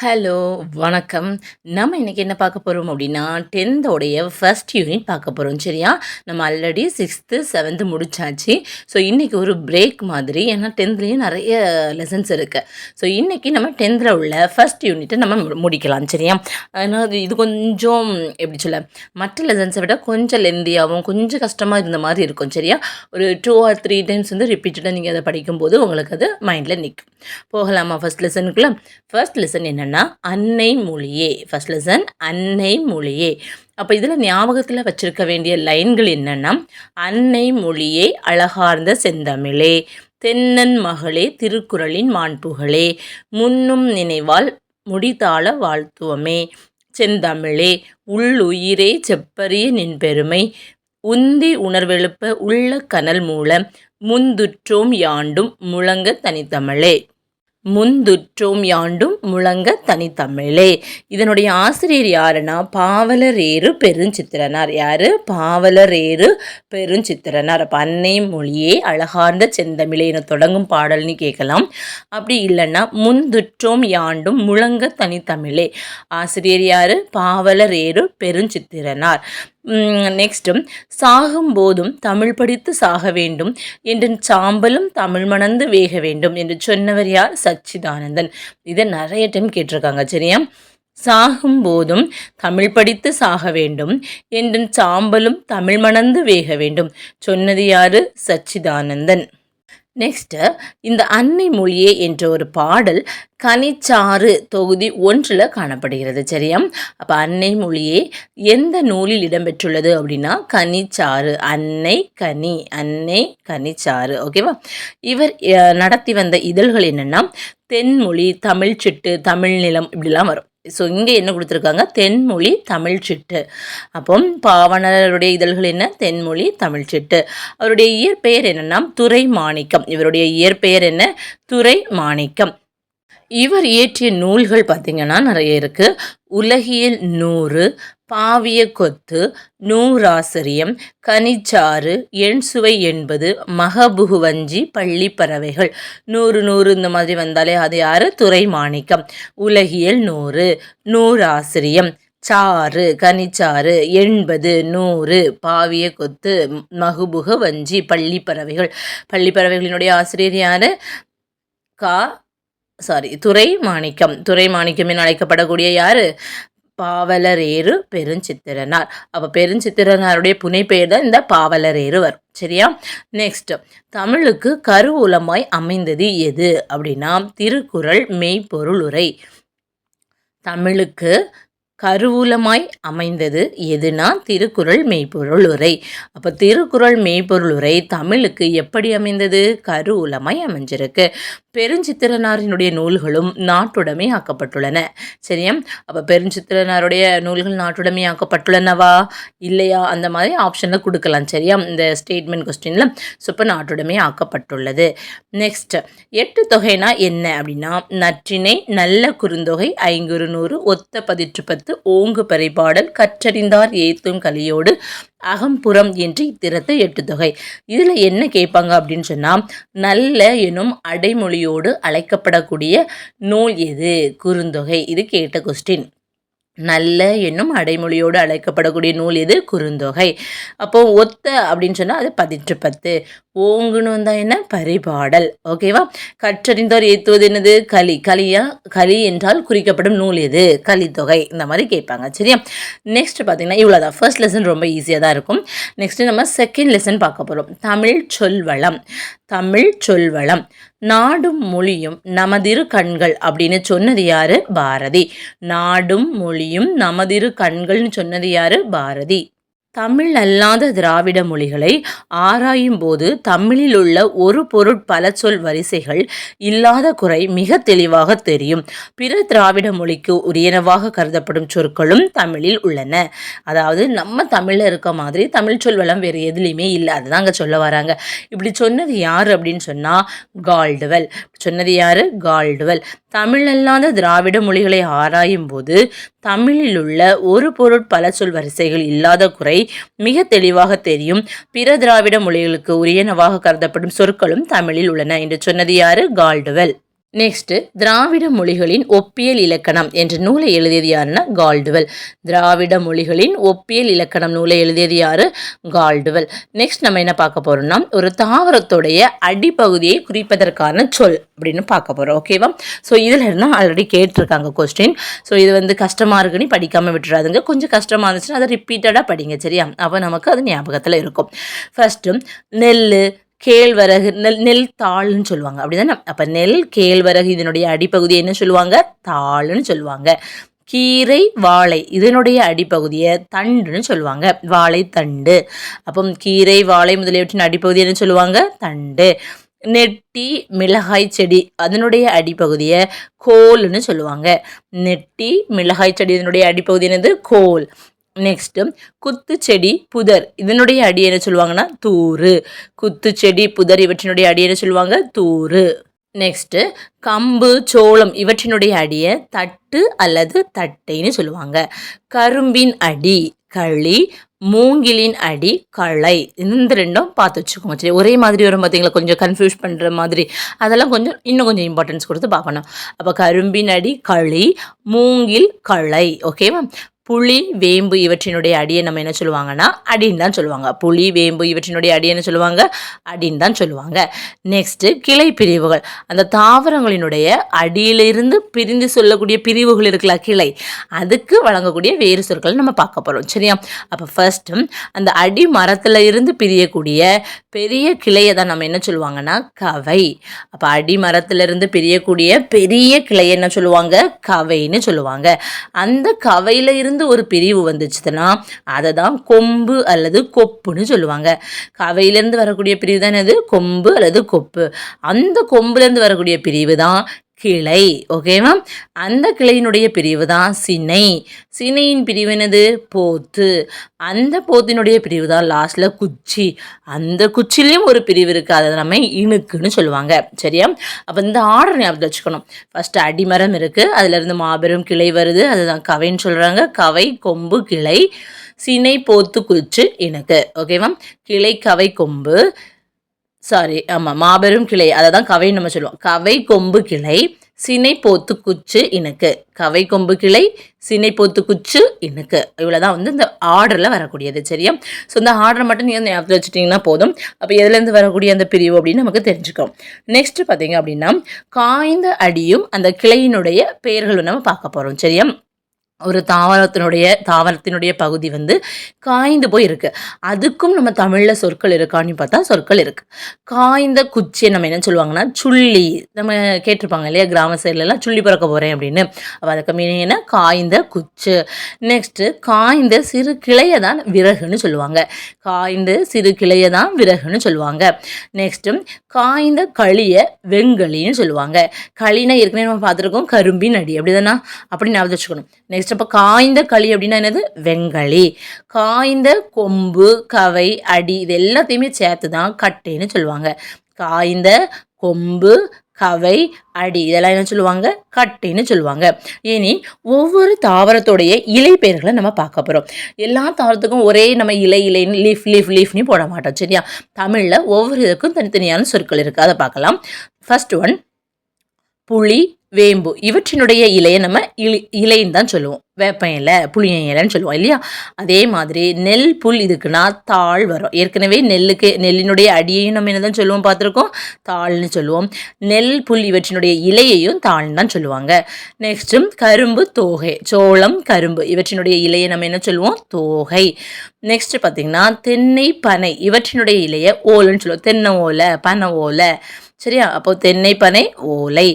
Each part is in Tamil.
ஹலோ, வணக்கம். நம்ம இன்னைக்கு என்ன பார்க்க போறோம் அப்படின்னா, 10th உடைய ஃபர்ஸ்ட் யூனிட் பார்க்க போறோம். சரியா? நம்ம ஆல்ரெடி 6th, 7th முடிச்சாச்சு. ஸோ இன்னைக்கு ஒரு பிரேக் மாதிரி. ஏன்னா 10thலயும் நிறைய லெசன்ஸ் இருக்கு. ஸோ இன்னைக்கு நம்ம 10thல உள்ள ஃபர்ஸ்ட் யூனிட்டை நம்ம முடிக்கலாம். சரியா? ஏன்னா இது கொஞ்சம் எப்படி சொல்ல, மற்ற லெசன்ஸை விட கொஞ்சம் லெந்தியாகவும் கொஞ்சம் கஷ்டமாக இருந்த மாதிரி இருக்கும். சரியா? ஒரு 2 or 3 டைம்ஸ் ரிப்பீட்டடாக நீங்கள் அதை படிக்கும்போது உங்களுக்கு அது மைண்டில் நிற்கும். போகலாமா ஃபர்ஸ்ட் லெசனுக்குள்ள? ஃபர்ஸ்ட் லெசன் என்னன்னா அன்னை மொழியே. ஃபர்ஸ்ட் லெசன் அன்னை மொழியே. அப்போ இதில் ஞாபகத்தில் வச்சிருக்க வேண்டிய லைன்கள் என்னன்னா, அன்னை மொழியே அழகார்ந்த செந்தமிழே, தென்னன் மகளே திருக்குறளின் மாண்புகளே, முன்னும் நினைவால் முடித்தாள வாழ்த்துவமே, செந்தமிழே உள்ளுயிரே செப்பரிய நின் பெருமை, உந்தி உணர்வெழுப்ப உள்ள கனல் மூல, முந்துற்றோம் யாண்டும் முழங்க தனித்தமிழே. முந்துற்றோம் யாண்டும் முழங்க தனித்தமிழே. இதனுடைய ஆசிரியர் யாருன்னா பாவலரேறு பெருஞ்சித்திரனார். யாரு? பாவலரேறு பெருஞ்சித்திரனார். அப்போ அன்னை மொழியே அழகார்ந்த செந்தமிழேன்னு தொடங்கும் பாடல்னு கேட்கலாம். அப்படி இல்லைன்னா முந்துற்றோம் யாண்டும் முழங்க தனித்தமிழே. ஆசிரியர் யாரு? பாவலரேறு பெருஞ்சித்திரனார். நெக்ஸ்ட்டு, சாகும்போதும் தமிழ் படித்து சாக வேண்டும் என்று சாம்பலும் தமிழ் மணந்து வேக வேண்டும் என்று சொன்னவர் யார்? சச்சிதானந்தன். இதை நிறைய டைம் கேட்டிருக்காங்க. சரியா? சாகும்போதும் தமிழ் படித்து சாக வேண்டும் என்று சாம்பலும் தமிழ் மணந்து வேக வேண்டும் சொன்னது யாரு? சச்சிதானந்தன். நெக்ஸ்ட்டு, இந்த அன்னை மொழியே என்ற ஒரு பாடல் கனிச்சாறு தொகுதி 1 காணப்படுகிறது. சரியா? அப்போ அன்னை மொழியே எந்த நூலில் இடம்பெற்றுள்ளது அப்படின்னா கனிச்சாறு. அன்னை கனி, அன்னை கனிச்சாறு. ஓகேவா? இவர் நடத்தி வந்த இதழ்கள் என்னென்னா தென்மொழி, தமிழ் சிட்டு, தமிழ் நிலம் இப்படிலாம் வரும். ஸோ இங்கே என்ன கொடுத்துருக்காங்க? தென்மொழி தமிழ் சிட்டு. அப்போ பாவணருடைய இதழ்கள் என்ன? தென்மொழி தமிழ் சிட்டு. அவருடைய இயற்பெயர் என்னன்னா துரை மாணிக்கம். இவருடைய இயற்பெயர் என்ன? துரை மாணிக்கம். இவர் இயற்றிய நூல்கள் பார்த்திங்கன்னா நிறைய இருக்குது. உலகியல் 100, பாவிய கொத்து, நூறாசிரியம், கனிச்சாறு, எண் சுவை 80, மகபுகுவஞ்சி, பள்ளி பறவைகள். 100 இந்த மாதிரி வந்தாலே அது யாரு? துரை மாணிக்கம். உலகியல் 100, நூறாசிரியம், சாறு, கனிச்சாறு, 80, 100, பாவிய கொத்து, மகுபுக வஞ்சி, பள்ளி பறவைகள். பள்ளி பறவைகளினுடைய ஆசிரியர் யாரு? துரை மாணிக்கம். துரை மாணிக்கம் என அழைக்கப்படக்கூடிய யாரு? பாவலரேறு பெருஞ்சித்திரனார். அப்போ பெருஞ்சித்திரனாருடைய புனைப்பெயர் தான் இந்த பாவலரேறு வரும். சரியா? நெக்ஸ்ட், தமிழுக்கு கருவூலமாய் அமைந்தது எது அப்படின்னா திருக்குறள் மெய்ப்பொருள் உரை. தமிழுக்கு கருவூலமாய் அமைந்தது எதுனா திருக்குறள் மெய்ப்பொருள் உரை. அப்போ திருக்குறள் மெய்ப்பொருள் உரை தமிழுக்கு எப்படி அமைந்தது? கருவூலமாய் அமைஞ்சிருக்கு. பெருஞ்சித்திரனாரினுடைய நூல்களும் நாட்டுடைமை ஆக்கப்பட்டுள்ளன. சரியா? அப்போ பெருஞ்சித்திரனாருடைய நூல்கள் நாட்டுடைமை ஆக்கப்பட்டுள்ளனவா இல்லையா அந்த மாதிரி ஆப்ஷனில் கொடுக்கலாம். சரியா? இந்த ஸ்டேட்மெண்ட் கொஸ்டினில். ஸோ இப்போ நாட்டுடைமை ஆக்கப்பட்டுள்ளது. நெக்ஸ்ட், 8 தொகைனா என்ன அப்படின்னா நற்றிணை, நல்ல குறுந்தொகை, ஐங்குறு நூறு, ஒத்த பதிற்று 10, ஓங்கு பறைபாடல், கற்றறிந்தார் ஏத்தும் கலியோடு, அகம்புறம் என்று இத்திரத்தை 8 தொகை. இதில் என்ன கேட்பாங்க அப்படின்னு சொன்னால் நல்ல எனும் அடைமொழியோடு அழைக்கப்படக்கூடிய நூல் எது? குறுந்தொகை. இது கேட்ட கொஸ்டின். நல்ல என்னும் அடைமொழியோடு அழைக்கப்படக்கூடிய நூல் எது? குறுந்தொகை. அப்போது ஒத்த அப்படின்னு சொன்னால் அது 10 ஓங்குன்னு வந்தால் என்ன? பரிபாடல். ஓகேவா? கற்றறிந்தோர் ஏற்றுவது என்னது? களி. களி என்றால் குறிக்கப்படும் நூல் எது? கலித்தொகை. இந்த மாதிரி கேட்பாங்க. சரியா? நெக்ஸ்ட் பார்த்தீங்கன்னா இவ்வளோதான். ஃபர்ஸ்ட் லெசன் ரொம்ப ஈஸியாக தான் இருக்கும். நெக்ஸ்ட் நம்ம செகண்ட் லெசன் பார்க்க போகிறோம். தமிழ் சொல்வளம். தமிழ் சொல்வளம். நாடும் மொழியும் நமதிரு கண்கள் அப்படின்னு சொன்னது யாரு? பாரதி. நாடும் மொழியும் நமதிரு கண்கள்னு சொன்னது யாரு? பாரதி. தமிழ் அல்லாத திராவிட மொழிகளை ஆராயும் போது தமிழில் உள்ள ஒரு பொருட்பல சொல் வரிசைகள் இல்லாத குறை மிக தெளிவாக தெரியும். பிற திராவிட மொழிக்கு உரியனவாக கருதப்படும் சொற்களும் தமிழில் உள்ளன. அதாவது நம்ம தமிழில் இருக்க மாதிரி தமிழ் சொல் வளம் வேறு எதுலேயுமே இல்லை. அதுதான் அங்கே சொல்ல வராங்க. இப்படி சொன்னது யார் அப்படின்னு சொன்னால் கால்டுவெல். சொன்னது யார்? கால்டுவெல். தமிழ் அல்லாத திராவிட மொழிகளை ஆராயும் போது தமிழில் உள்ள ஒரு பொருட்பல சொல் வரிசைகள் இல்லாத குறை மிக தெளிவாக தெரியும். பிற திராவிட மொழிகளுக்கு உரியனவாக கருதப்படும் சொற்களும் தமிழில் உள்ளன என்று சொன்னது யாரு? கால்டுவெல். நெக்ஸ்ட்டு திராவிட மொழிகளின் ஒப்பியல் இலக்கணம் என்ற நூலை எழுதியது யாருன்னா கால்டுவெல். திராவிட மொழிகளின் ஒப்பியல் இலக்கணம் நூலை எழுதியது யாரு? கால்டுவெல். நெக்ஸ்ட் நம்ம என்ன பார்க்க போறோம்னா ஒரு தாவரத்துடைய அடிப்பகுதியை குறிப்பதற்கான சொல் அப்படின்னு பார்க்க போறோம். ஓகேவா? ஸோ இதில் இருந்தால் ஆல்ரெடி கேட்டிருக்காங்க கொஸ்டின். ஸோ இது வந்து கஷ்டமாக இருக்குன்னு படிக்காமல் விட்டுறாதுங்க. கொஞ்சம் கஷ்டமாக இருந்துச்சுன்னா அதை ரிப்பீட்டடாக படிங்க. சரியா? அப்போ நமக்கு அது ஞாபகத்தில் இருக்கும். ஃபர்ஸ்ட்டு நெல், கேழ்வரகு, நெல் தாள்னு சொல்லுவாங்க. அப்படிதானே? அப்போ நெல், கேழ்வரகு இதனுடைய அடிப்பகுதியை என்ன சொல்லுவாங்க? தாள்னு சொல்லுவாங்க. கீரை, வாழை இதனுடைய அடிப்பகுதியை தண்டுன்னு சொல்லுவாங்க. வாழைத்தண்டு. அப்போ கீரை, வாழை முதலியவற்றின் அடிப்பகுதி என்ன சொல்லுவாங்க? தண்டு. நெட்டி, மிளகாய் செடி அதனுடைய அடிப்பகுதியை கோல்னு சொல்லுவாங்க. நெட்டி, மிளகாய் செடி இதனுடைய அடிப்பகுதி என்னது? கோல். நெக்ஸ்ட்டு குத்துச்செடி, புதர் இதனுடைய அடி என்ன சொல்லுவாங்கன்னா தூறு. குத்துச்செடி, புதர் இவற்றினுடைய அடி என்ன சொல்லுவாங்க? தூறு. நெக்ஸ்ட்டு கம்பு, சோளம் இவற்றினுடைய அடியை தட்டு அல்லது தட்டைன்னு சொல்லுவாங்க. கரும்பின் அடி களி, மூங்கிலின் அடி களை. இந்த ரெண்டும் பார்த்து வச்சுக்கோங்க. சரி, ஒரே மாதிரி வரும் பார்த்தீங்களா? கொஞ்சம் கன்ஃபியூஸ் பண்ணுற மாதிரி. அதெல்லாம் இன்னும் கொஞ்சம் இம்பார்ட்டன்ஸ் கொடுத்து பார்க்கணும். அப்போ கரும்பின் அடி களி, மூங்கில் களை. ஓகேவா? புளி, வேம்பு இவற்றினுடைய அடியை நம்ம என்ன சொல்லுவாங்கன்னா அடின்னு தான் சொல்லுவாங்க. புளி, வேம்பு இவற்றினுடைய அடியை என்ன சொல்லுவாங்க? அடின்னு தான் சொல்லுவாங்க. நெக்ஸ்ட்டு கிளை பிரிவுகள். அந்த தாவரங்களினுடைய அடியிலிருந்து பிரிந்து சொல்லக்கூடிய பிரிவுகள் இருக்குல்ல, கிளை, அதுக்கு வழங்கக்கூடிய வேறு சொற்களை நம்ம பார்க்க போகிறோம். சரியா? அப்போ ஃபர்ஸ்ட்டு அந்த அடி மரத்தில் இருந்து பிரியக்கூடிய பெரிய கிளையை தான் நம்ம என்ன சொல்லுவாங்கன்னா கவை. அப்போ அடி மரத்திலிருந்து பிரியக்கூடிய பெரிய கிளையை என்ன சொல்லுவாங்க? கவைன்னு சொல்லுவாங்க. அந்த கவையில் இருந்து ஒரு பிரிவு வந்துச்சுன்னா அதை தான் கொம்பு அல்லது கொப்புன்னு சொல்லுவாங்க. கவையிலிருந்து வரக்கூடிய பிரிவு தான் என்னது? கொம்பு அல்லது கொப்பு. அந்த கொம்புலேருந்து வரக்கூடிய பிரிவு தான் கிளை. ஓகேவா? அந்த கிளையினுடைய பிரிவு தான் சினை. சினையின் பிரிவு என்னது? போத்து. அந்த போத்தினுடைய பிரிவு தான் லாஸ்ட்ல குச்சி. அந்த குச்சிலையும் ஒரு பிரிவு இருக்குது, அதை நம்ம இணுக்குன்னு சொல்லுவாங்க. சரியா? அப்போ இந்த ஆர்டர் ஞாபகத்தில் வச்சுக்கணும். ஃபர்ஸ்ட் அடிமரம் இருக்குது, அதுலேருந்து மாபெரும் கிளை வருது, அதுதான் கவைன்னு சொல்கிறாங்க. கவை, கொம்பு, கிளை, சினை, போத்து, குச்சி, இணுக்கு. ஓகேவா? கிளை, கவை, கொம்பு, மாபெரும் கிளை, அதை தான் கவைன்னு நம்ம சொல்லுவோம். கவை, கொம்பு, கிளை, சினை, போத்து, குச்சு, இணுக்கு. கவை, கொம்பு, கிளை, சினை, போத்து, குச்சு, இணுக்கு. இவ்வளோதான் வந்து இந்த ஆர்டரில் வரக்கூடியது. சரியா? ஸோ இந்த ஆர்டரை மட்டும் நீங்கள் ஞாபகத்தில் வச்சுட்டிங்கன்னா போதும். அப்போ எதுலேருந்து வரக்கூடிய அந்த பிரிவு அப்படின்னு நமக்கு தெரிஞ்சுக்கோம். நெக்ஸ்ட் பார்த்தீங்க அப்படின்னா காய்ந்த அடியும் அந்த கிளையினுடைய பெயர்கள் நம்ம பார்க்க போகிறோம். சரியா? ஒரு தாவரத்தினுடைய பகுதி வந்து காய்ந்து போய் இருக்கு. அதுக்கும் நம்ம தமிழில் சொற்கள் இருக்கான்னு பார்த்தா சொற்கள் இருக்கு. காய்ந்த குச்சியை நம்ம என்ன சொல்லுவாங்கன்னா சுள்ளி. நம்ம கேட்டிருப்பாங்க இல்லையா, கிராம சைட்லலாம் சுள்ளி பிறக்க போகிறேன் அப்படின்னு. அப்போ அதுக்கு மீனிங் என்ன? காய்ந்த குச்சு. நெக்ஸ்ட்டு காய்ந்த சிறு கிளையை தான் விறகுன்னு சொல்லுவாங்க. காய்ந்த சிறு கிளையை தான் விறகுன்னு சொல்லுவாங்க. நெக்ஸ்ட்டு காய்ந்த களியை வெங்களின்னு சொல்லுவாங்க. களினா ஏற்கனவே நம்ம பார்த்துருக்கோம், கரும்பின் அடி. அப்படிதானா? அப்படி ஞாபகம் வச்சுக்கணும். நெக்ஸ்ட் அப்போ காய்ந்த களி அப்படின்னா என்னது? வெங்களி. காய்ந்த கொம்பு, கவை, அடி இது எல்லாத்தையுமே சேர்த்து தான் கட்டைன்னு சொல்லுவாங்க. காய்ந்த கொம்பு, கவை, அடி இதெல்லாம் என்ன சொல்லுவாங்க? கட்டைன்னு சொல்லுவாங்க. இனி ஒவ்வொரு தாவரத்தோடைய இலை பெயர்களை நம்ம பார்க்க போகிறோம். எல்லா தாவரத்துக்கும் ஒரே நம்ம இலைன்னு லீஃப்னு போட மாட்டோம். சரியா? தமிழில் ஒவ்வொரு இதுக்கும் தனித்தனியான சொற்கள் இருக்குது, அதை பார்க்கலாம். ஃபர்ஸ்ட் ஒன் புளி, வேம்பு இவற்றினுடைய இலையை நம்ம இலைன்னு தான் சொல்லுவோம். வேப்ப இலை, புளிய இலைன்னு சொல்லுவோம் இல்லையா? அதே மாதிரி நெல், புல் இதுக்குன்னா தாள் வரும். ஏற்கனவே நெல்லினுடைய அடியையும் நம்ம என்ன தான் சொல்லுவோம் பார்த்துருக்கோம்? தாள்னு சொல்லுவோம். நெல், புல் இவற்றினுடைய இலையையும் தாள்னு தான் சொல்லுவாங்க. நெக்ஸ்ட்டு கரும்பு, தோகை. சோளம், கரும்பு இவற்றினுடைய இலையை நம்ம என்ன சொல்லுவோம்? தோகை. நெக்ஸ்ட் பார்த்தீங்கன்னா தென்னை, பனை இவற்றினுடைய இலையை ஓலைன்னு சொல்லுவோம். தென்னை ஓலை, பனை ஓலை. சரியா? அப்போ தென்னை, பனை, ஓலை.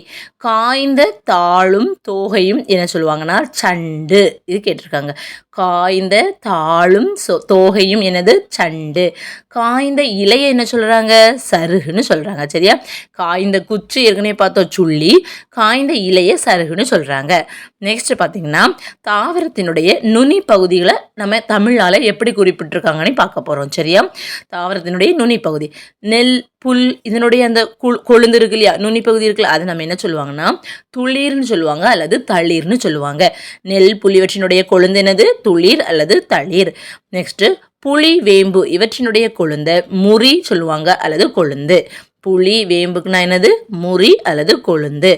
காய்ந்த தாளும் தோகையும் என்ன சொல்லுவாங்கன்னா சண்டு. இது கேட்டிருக்காங்க. காய்ந்த தாளும் தோகையும் என்னது? சண்டு. காய்ந்த இலையை என்ன சொல்கிறாங்க? சருகுன்னு சொல்கிறாங்க. சரியா? காய்ந்த குச்சி ஏற்கனவே பார்த்தோம் சுள்ளி, காய்ந்த இலையை சருகுன்னு சொல்கிறாங்க. நெக்ஸ்ட் பார்த்தீங்கன்னா தாவரத்தினுடைய நுனி பகுதிகளை நம்ம தமிழால் எப்படி குறிப்பிட்டிருக்காங்கன்னு பார்க்க போகிறோம். சரியா? தாவரத்தினுடைய நுனி பகுதி நெல், புல் இதனுடைய அந்த கொழுந்து இருக்கு இல்லையா, நுனி பகுதி இருக்குல்ல, அதை நம்ம என்ன சொல்லுவாங்கன்னா துளிர்னு சொல்லுவாங்க அல்லது தளிர்னு சொல்லுவாங்க. நெல், புல் இவற்றினுடைய கொழுந்து என்னது? துளிர் அல்லது தளிர். நெக்ஸ்ட்டு புளி, வேம்பு இவற்றினுடைய கொழுந்த முறி சொல்லுவாங்க அல்லது கொழுந்து. புளி, வேம்புக்குன்னா என்னது? முறி அல்லது கொழுந்து.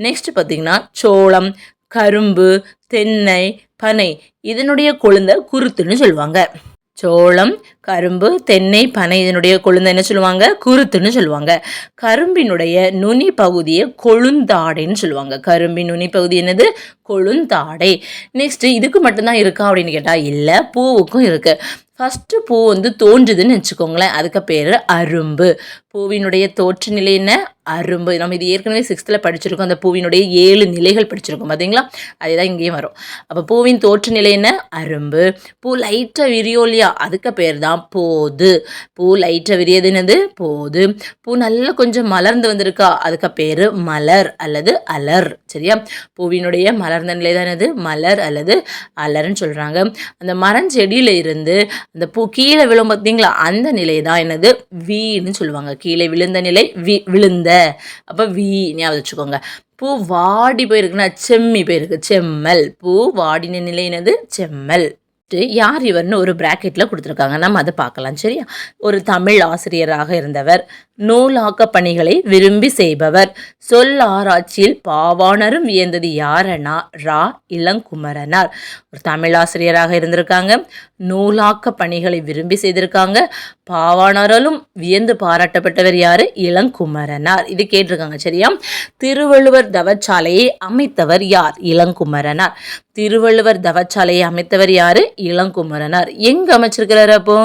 நெக்ஸ்ட் பார்த்தீங்கன்னா சோளம், கரும்பு, தென்னை, பனை இதனுடைய கொழுந்தை குருத்துன்னு சொல்லுவாங்க. சோளம், கரும்பு, தென்னை, பனை இதனுடைய கொழுந்தை என்ன சொல்லுவாங்க? குருத்துன்னு சொல்லுவாங்க. கரும்பினுடைய நுனி பகுதியை கொழுந்தாடைன்னு சொல்லுவாங்க. கரும்பின் நுனி பகுதி என்னது? கொழுந்தாடை. நெக்ஸ்ட் இதுக்கு மட்டும்தான் இருக்கா அப்படின்னு கேட்டால் இல்லை, பூவுக்கும் இருக்கு. ஃபஸ்ட்டு பூ தோன்றுதுன்னு வச்சுக்கோங்களேன், அதுக்கு பேர் அரும்பு. பூவினுடைய தோற்று நிலை என்ன? அரும்பு. நம்ம இது ஏற்கனவே 6th படிச்சிருக்கோம். அந்த பூவினுடைய 7 நிலைகள் படிச்சிருக்கோம் பார்த்தீங்களா? அதுதான் இங்கேயும் வரும். அப்போ பூவின் தோற்று நிலை என்ன? அரும்பு. பூ லைட்டாக விரியோலியா, அதுக்கு பேர் தான் போது. பூ லைட்டாக விரியது என்னது? போது. பூ நல்லா கொஞ்சம் மலர்ந்து வந்திருக்கா, அதுக்கு பேர் மலர் அல்லது அலர். சரியா? பூவினுடைய மலர்ந்த நிலை தான் என்னது? மலர் அல்லது அலர்ன்னு சொல்கிறாங்க. அந்த மரஞ்செடியில் இருந்து அந்த பூ கீழே விழும் பார்த்தீங்களா, அந்த நிலை தான் என்னது? வீன்னு சொல்லுவாங்க. கீழே விழுந்த நிலை விழுந்த. அப்போ வீ ஞாபகம் வச்சுக்கோங்க. பூ வாடி போயிருக்குன்னா செம்மி போயிருக்கு, செம்மல். பூ வாடின நிலை என்னது? செம்மல். யார் இவர்னு ஒரு பிராக்கெட்டில் கொடுத்துருக்காங்க, நம்ம அதை பார்க்கலாம். சரியா? ஒரு தமிழ் ஆசிரியராக இருந்தவர், நூலாக்க பணிகளை விரும்பி செய்பவர், சொல் ஆராய்ச்சியில் பாவாணரும் வியந்தது யாரனா? ரா இளங்குமரனார். ஒரு தமிழ் ஆசிரியராக இருந்திருக்காங்க, நூலாக்க பணிகளை விரும்பி செய்திருக்காங்க, பாவாணராலும் வியந்து பாராட்டப்பட்டவர் யாரு? இளங்குமரனார். இது கேட்டிருக்காங்க. சரியா? திருவள்ளுவர் தவச்சாலையை அமைத்தவர் யார்? இளங்குமரனார். திருவள்ளுவர் தவச்சாலையை அமைத்தவர் யாரு? இளங்குமரனார். எங்க அமைச்சிருக்கிறாரு? அப்போ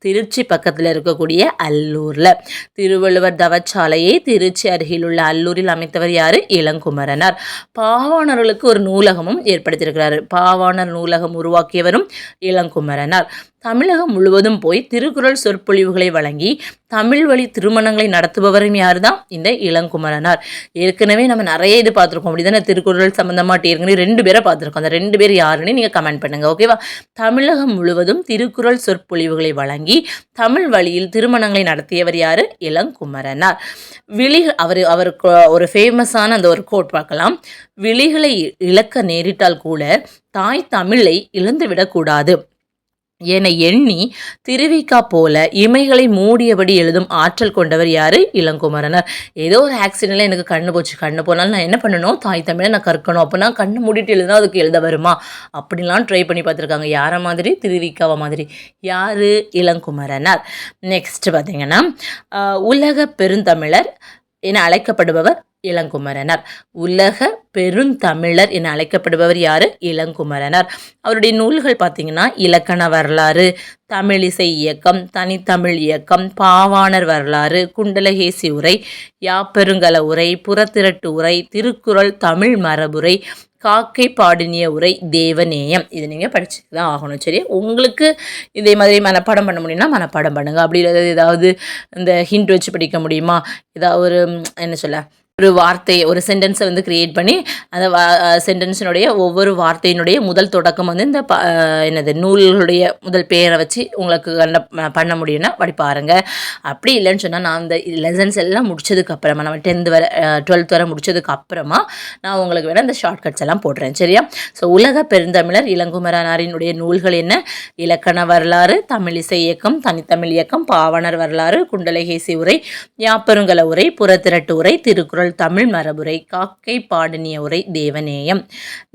திருச்சி பக்கத்தில் இருக்கக்கூடிய அல்லூரில். திருவள்ளுவர் தவச்சாலையை திருச்சி அருகில் உள்ள அல்லூரில் அமைத்தவர் யாரு? இளங்குமரனார். பாவாணர்களுக்கு ஒரு நூலகமும் ஏற்படுத்தியிருக்கிறாரு. பாவாணர் நூலகம் உருவாக்கியவரும் இளங்குமரனார். தமிழகம் முழுவதும் போய் திருக்குறள் சொற்பொழிவுகளை வழங்கி தமிழ் வழி திருமணங்களை நடத்துபவரும் யார் தான்? இந்த இளங்குமரனார். ஏற்கனவே நம்ம நிறைய இது பார்த்துருக்கோம், அப்படிதானே? திருக்குறள் சம்பந்தமாட்டு ஏற்கனவே 2 பேரை பார்த்துருக்கோம். அந்த 2 பேர் யாருன்னு நீங்கள் கமெண்ட் பண்ணுங்க. ஓகேவா? தமிழகம் முழுவதும் திருக்குறள் சொற்பொழிவுகளை வழங்கி தமிழ் வழியில் திருமணங்களை நடத்தியவர் யாரு? இளங்குமரனார். அவருக்கு ஒரு ஃபேமஸான அந்த ஒரு கோட் பார்க்கலாம். விழிகளை இழக்க நேரிட்டால் கூட தாய் தமிழை இழந்து விடக்கூடாது என எண்ணி திருவிக்கா போல இமைகளை மூடியபடி எழுதும் ஆற்றல் கொண்டவர் யாரு? இளங்குமரனார். ஏதோ ஒரு ஆக்சிடென்ட்ல எனக்கு கண்ணு போச்சு, கண்ணு போனாலும் நான் என்ன பண்ணணும்? தாய் தமிழை நான் கற்கணும். அப்போ நான் கண்ணு மூடிட்டு எழுதுனா அதுக்கு எழுத வருமா? அப்படிலாம் ட்ரை பண்ணி பார்த்துருக்காங்க. யாரை மாதிரி? திருவிக்காவை மாதிரி. யாரு? இளங்குமரனார். நெக்ஸ்ட் பார்த்தீங்கன்னா உலக பெருந்தமிழர் என அழைக்கப்படுபவர் இளங்குமரனார். உலக பெருந்தமிழர் என அழைக்கப்படுபவர் யாரு? இளங்குமரனார். அவருடைய நூல்கள் பார்த்தீங்கன்னா இலக்கண வரலாறு, தமிழிசை இயக்கம், தனித்தமிழ் இயக்கம், பாவாணர் வரலாறு, குண்டலகேசி உரை, யாப்பெருங்கல உரை, புறத்திரட்டு உரை, திருக்குறள் தமிழ் மரபுரை, காக்கை பாடினிய உரை, தேவநேயம். இது நீங்கள் படிச்சு தான் ஆகணும். சரி? உங்களுக்கு இதே மாதிரி மனப்பாடம் பண்ண முடியும்னா மனப்பாடம் பண்ணுங்கள். அப்படி ஏதாவது இந்த ஹிண்ட் வச்சு படிக்க முடியுமா? ஏதாவது ஒரு என்ன சொல்ல, ஒரு வார்த்தை, ஒரு சென்டென்ஸை கிரியேட் பண்ணி அந்த சென்டென்ஸினுடைய ஒவ்வொரு வார்த்தையினுடைய முதல் தொடக்கம் இந்த என்னது நூல்களுடைய முதல் பேரை வச்சு உங்களுக்கு பண்ண முடியும்னா படி பாருங்கள். அப்படி இல்லைன்னு சொன்னால் நான் இந்த லெசன்ஸ் எல்லாம் முடிச்சதுக்கு அப்புறமா, நம்ம 10th வரை 12th வரை முடிச்சதுக்கு அப்புறமா நான் உங்களுக்கு வேணால் இந்த ஷார்ட்கட்ஸ் எல்லாம் போடுறேன். சரியா? ஸோ உலக பெருந்தமிழர் இளங்குமரனாரினுடைய நூல்கள் என்ன? இலக்கண வரலாறு, தமிழிசை இயக்கம், தனித்தமிழ் இயக்கம், பாவாணர் வரலாறு, குண்டலகேசி உரை, யாப்பெருங்கல உரை, புறத்திரட்டு உரை, திருக்குறள் தமிழ் மரபுரை, காக்கை பாடினிய உரை, தேவநேயம்.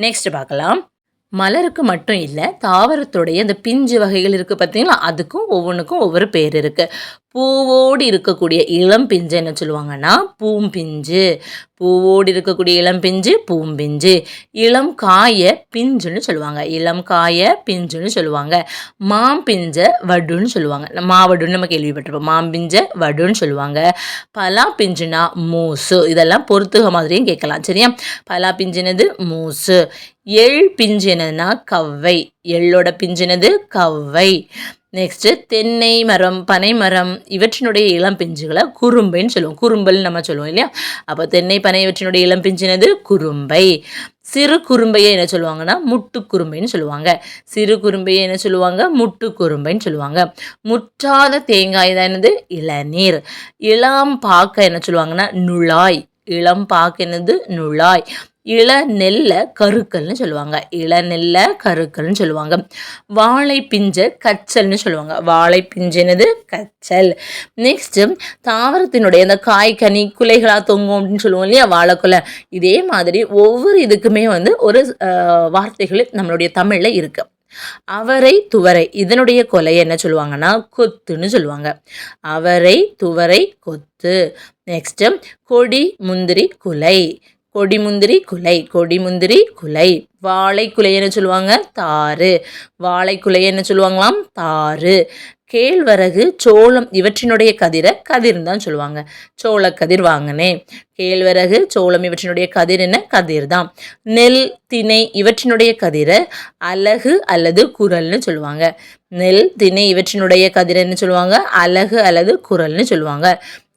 நெக்ஸ்ட் பார்க்கலாம். மலருக்கு மட்டும் இல்லை, தாவரத்துடைய அந்த பிஞ்சு வகைகள் இருக்குது பார்த்தீங்களா, அதுக்கும் ஒவ்வொன்றுக்கும் ஒவ்வொரு பேர் இருக்குது. பூவோடு இருக்கக்கூடிய இளம் பிஞ்சு என்ன சொல்லுவாங்கன்னா பூம்பிஞ்சு. பூவோடு இருக்கக்கூடிய இளம் பிஞ்சு பூம்பிஞ்சு. இளம் காய பிஞ்சுன்னு சொல்லுவாங்க. இளம் காய பிஞ்சுன்னு சொல்லுவாங்க. மாம்பிஞ்ச வடுன்னு சொல்லுவாங்க. மாவடுன்னு நம்ம கேள்விப்பட்டிருப்போம். மாம்பிஞ்ச வடுன்னு சொல்லுவாங்க. பலா பிஞ்சுனா மூசு. இதெல்லாம் பொறுத்துக மாதிரியும் கேட்கலாம். சரியா? பலா பிஞ்சினது மூசு. எள் பிஞ்சு என்னதுன்னா கவ்வை. எள்ளோட பிஞ்சினது கவ்வை. நெக்ஸ்ட்டு தென்னை மரம், பனை மரம் இவற்றினுடைய இளம் பிஞ்சுகளை குறும்பைன்னு சொல்லுவோம். குறும்பல் நம்ம சொல்லுவோம் இல்லையா? அப்போ தென்னை பனை இவற்றினுடைய இளம் பிஞ்சினது குறும்பை. சிறு குறும்பையை என்ன சொல்லுவாங்கன்னா முட்டு குறும்பைன்னு சொல்லுவாங்க. சிறு குறும்பையை என்ன சொல்லுவாங்க? முட்டு குறும்பைன்னு சொல்லுவாங்க. முற்றாத தேங்காய் தான் என்னது? இளநீர். இளம் பாக்க என்ன சொல்லுவாங்கன்னா நுழாய். இளம் பாக்கு என்னது? நுழாய். இளநெல்ல கருக்கல்னு சொல்லுவாங்க. இளநெல்ல கருக்கல்னு சொல்லுவாங்க. வாழை பிஞ்ச கச்சல்னு சொல்லுவாங்க. வாழை பிஞ்சினது கச்சல். நெக்ஸ்ட் தாவரத்தினுடைய அந்த காய் கனி குலைகளாக தொங்கும் அப்படின்னு சொல்லுவோம் இல்லையா, வாழைக்குலை. இதே மாதிரி ஒவ்வொரு இதுக்குமே வந்து ஒரு வார்த்தைகள் நம்மளுடைய தமிழ்ல இருக்கு. அவரை துவரை இதனுடைய கொலையை என்ன சொல்லுவாங்கன்னா கொத்துன்னு சொல்லுவாங்க. அவரை துவரை கொத்து. நெக்ஸ்ட் கொடி முந்திரி குலை. கொடி முந்திரி குலை. கொடி முந்திரி குலை. வாழை குலை என்ன சொல்லுவாங்க தாறு. வாழை குலை என்ன சொல்லுவாங்களாம் தாறு. கேழ்வரகு சோளம் இவற்றினுடைய கதிரை கதிர்னு தான் சொல்லுவாங்க. சோளக்கதிர் வாங்கினேன். கேழ்வரகு சோளம் இவற்றினுடைய கதிர் என்ன கதிர் தான். நெல் திணை இவற்றினுடைய கதிரை அலகு அல்லது குரல்னு சொல்லுவாங்க. நெல் திணை இவற்றினுடைய கதிரை என்ன சொல்லுவாங்க அலகு அல்லது குரல்னு சொல்லுவாங்க.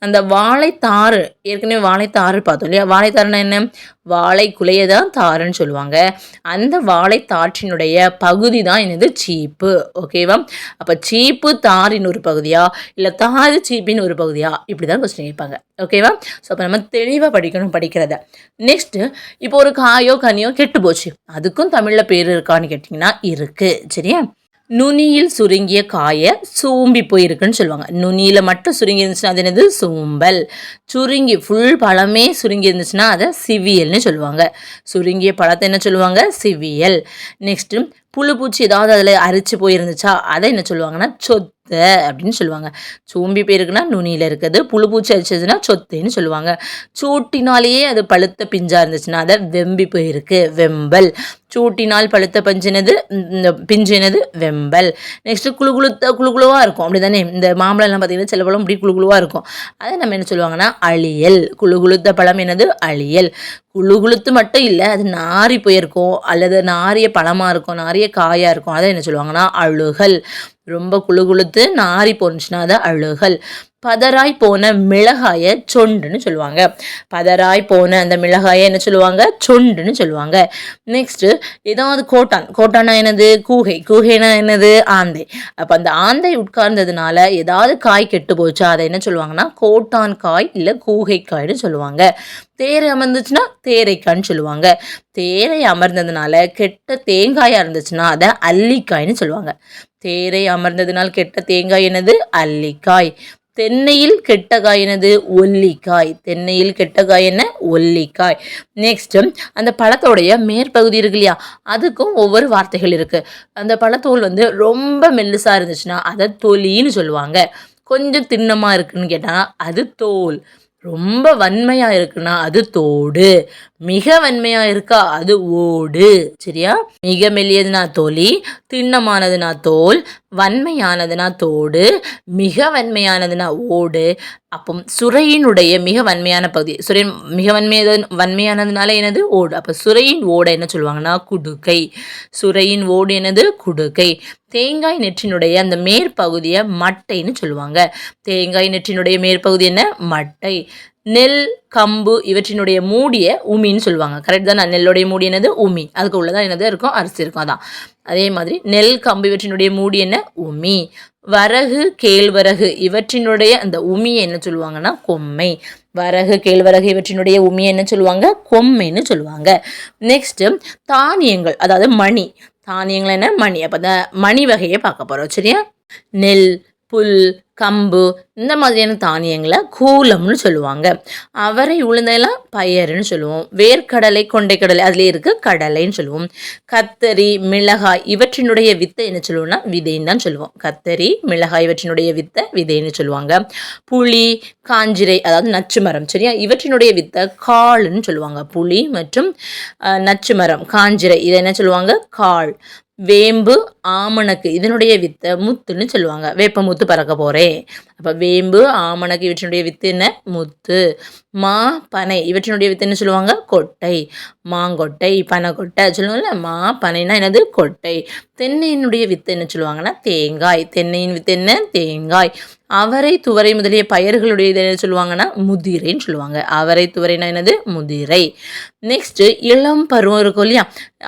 அந்த வாழைத்தாறு ஏற்கனவே வாழைத்தாறு பார்த்தோம் இல்லையா, வாழைத்தாறுனா என்ன வாழை குலையை தான் தாருன்னு சொல்லுவாங்க. அந்த வாழைத்தாற்றினுடைய பகுதி தான் என்னது சீப்பு. ஓகேவா, அப்போ சீப்பு தாரின் ஒரு பகுதியா இல்லை தாறு சீப்பின் ஒரு பகுதியா, இப்படி தான் கொஸ்டின் கேட்பாங்க. ஓகேவா, ஸோ அப்போ நம்ம தெளிவாக படிக்கணும் படிக்கிறத. நெக்ஸ்ட்டு இப்போ ஒரு காயோ கனியோ கெட்டு போச்சு, அதுக்கும் தமிழில் பேர் இருக்கான்னு கேட்டிங்கன்னா இருக்குது. சரியா, நுனியில் சுருங்கிய காயை சூம்பி போயிருக்குன்னு சொல்லுவாங்க. நுனியில் மட்டும் சுருங்கி இருந்துச்சுன்னா அது என்னது சூம்பல். சுருங்கி ஃபுல் பழமே சுருங்கி இருந்துச்சுன்னா அதை சிவியல்னு சொல்லுவாங்க. சுருங்கிய பழத்தை என்ன சொல்லுவாங்க சிவியல். நெக்ஸ்ட்டு புழு பூச்சி ஏதாவது அதில் அரிச்சு போயிருந்துச்சா அதை என்ன சொல்லுவாங்கன்னா சொத்தை அப்படின்னு சொல்லுவாங்க. சூம்பி போயிருக்குன்னா நுனியில் இருக்குது, புழு பூச்சி அரிச்சதுன்னா சொத்தைன்னு சொல்லுவாங்க. சூட்டினாலேயே அது பழுத்த பிஞ்சாக இருந்துச்சுன்னா அதை வெம்பி போயிருக்கு வெம்பல். சூட்டினால் பழுத்த பஞ்சினது இந்த பிஞ்சினது வெம்பல். நெக்ஸ்ட்டு குழுகுழுவாக இருக்கும் அப்படி தானே, இந்த மாம்பழம்லாம் பார்த்திங்கன்னா சில பழம் இப்படி குழுகுழுவாக இருக்கும், அதை நம்ம என்ன சொல்லுவாங்கன்னா அழியல். குழுகுழுத்த பழம் என்னது அழியல். குழுகுழுத்து மட்டும் இல்லை, அது நாரி போயிருக்கும் அல்லது நாரிய பழமாக இருக்கும் நாரிய காயாக இருக்கும், அதை என்ன சொல்லுவாங்கன்னா அழுகல். ரொம்ப குழுகுழுத்து நாரி போனுச்சுன்னா அதை அழுகல். பதராய் போன மிளகாயை சொண்டுன்னு சொல்லுவாங்க. பதராய் போன அந்த மிளகாயை என்ன சொல்லுவாங்க சொண்டுன்னு சொல்லுவாங்க. நெக்ஸ்ட்டு ஏதாவது கோட்டானா என்னது கூகைனா என்னது ஆந்தை. அப்போ அந்த ஆந்தை உட்கார்ந்ததுனால ஏதாவது காய் கெட்டு போச்சா அதை என்ன சொல்லுவாங்கன்னா கோட்டான் காய் இல்லை கூகைக்காய்னு சொல்லுவாங்க. தேரை அமர்ந்துச்சுன்னா தேரைக்காய்ன்னு சொல்லுவாங்க. தேரை அமர்ந்ததுனால கெட்ட தேங்காயாக இருந்துச்சுன்னா அதை அல்லிக்காய்னு சொல்லுவாங்க. தேரை அமர்ந்ததுனால கெட்ட தேங்காய் என்னது அல்லிக்காய். தென்னையில் கெட்ட காய் என்னது ஒல்லிக்காய். தென்னையில் கெட்ட காய் என்ன ஒல்லிக்காய். நெக்ஸ்ட் அந்த பழத்தோடைய மேற்பகுதி இருக்கு இல்லையா, அதுக்கும் ஒவ்வொரு வார்த்தைகள் இருக்கு. அந்த பழத்தோல் வந்து ரொம்ப மெல்லுசா இருந்துச்சுன்னா அதை தொலின்னு சொல்லுவாங்க. கொஞ்சம் திண்ணமா இருக்குன்னு கேட்டால் அது தோல். ரொம்ப வன்மையாக இருக்குன்னா அது தோடு. மிக வன்மையாக இருக்கா அது ஓடு. சரியா, மிக மெல்லியதுனா தொலி, திண்ணமானதுனா தோல், வன்மையானதுனா தோடு, மிக வன்மையானதுனா ஓடு. அப்போ சுரையினுடைய மிக வன்மையான பகுதி, சுரையின் மிக வன்மையானதுனால என்னது ஓடு. அப்போ சுரையின் ஓடை என்ன சொல்லுவாங்கன்னா குடுக்கை. சுரையின் ஓடு என்னது குடுக்கை. தேங்காய் நெற்றினுடைய அந்த மேற்பகுதியை மட்டைன்னு சொல்லுவாங்க. தேங்காய் நெற்றினுடைய மேற்பகுதி என்ன மட்டை. நெல் கம்பு இவற்றினுடைய மூடிய உமின்னு சொல்லுவாங்க. கரெக்ட் தான், நெல்லுடைய மூடி என்னது உமி, அதுக்கு உள்ளதான் என்னது இருக்கும் அரிசி இருக்கும் அதான். அதே மாதிரி நெல் கம்பு இவற்றினுடைய மூடி என்ன உமி. வரகு கேழ்வரகு இவற்றினுடைய அந்த உமியை என்ன சொல்லுவாங்கன்னா கொம்மை. வரகு கேழ்வரகு இவற்றினுடைய உமியை என்ன சொல்லுவாங்க கொம்மைன்னு சொல்லுவாங்க. நெக்ஸ்ட் தானியங்கள் அதாவது மணி. தானியங்கள் என்ன மணி. அப்போ அந்த மணி வகையை பார்க்க போகிறோம். சரியா, நெல் புல் கம்பு இந்த மாதிரியான தானியங்களை கூலம்னு சொல்லுவாங்க. அவரை உளுந்தெல்லாம் பயருன்னு சொல்லுவோம். வேர்க்கடலை கொண்டைக்கடலை அதுலேயே இருக்க கடலைன்னு சொல்லுவோம். கத்தரி மிளகாய் இவற்றினுடைய வித்தை என்ன சொல்லுவோம்னா விதைன்னு தான் சொல்லுவோம். கத்தரி மிளகாய் இவற்றினுடைய வித்தை விதைன்னு சொல்லுவாங்க. புளி காஞ்சிரை அதாவது நச்சு மரம். சரியா, இவற்றினுடைய வித்தை கால்னு சொல்லுவாங்க. புளி மற்றும் நச்சு மரம் காஞ்சிரை இதை என்ன சொல்லுவாங்க கால். வேம்பு ஆமணக்கு இதனுடைய வித்தை முத்துன்னு சொல்லுவாங்க. வேப்ப முத்து பறக்க போகிறேன். அப்போ வேம்பு ஆமணக்கு இவற்றினுடைய வித்து என்ன முத்து. மா பனை இவற்றினுடைய வித்து என்ன சொல்லுவாங்க கொட்டை. மாங்கொட்டை பனைக்கொட்டை சொல்லுவாங்கல்ல, மா பனைனா என்னது கொட்டை. தென்னையினுடைய வித்து என்ன சொல்லுவாங்கன்னா தேங்காய். தென்னையின் வித்து என்ன தேங்காய். அவரை துவரை முதலிய பயிர்களுடைய இதை என்ன சொல்லுவாங்கன்னா முதிரைன்னு சொல்லுவாங்க. அவரை துவரைனா என்னது முதிரை. நெக்ஸ்ட்டு இளம் பருவம் இருக்கும் இல்லையா,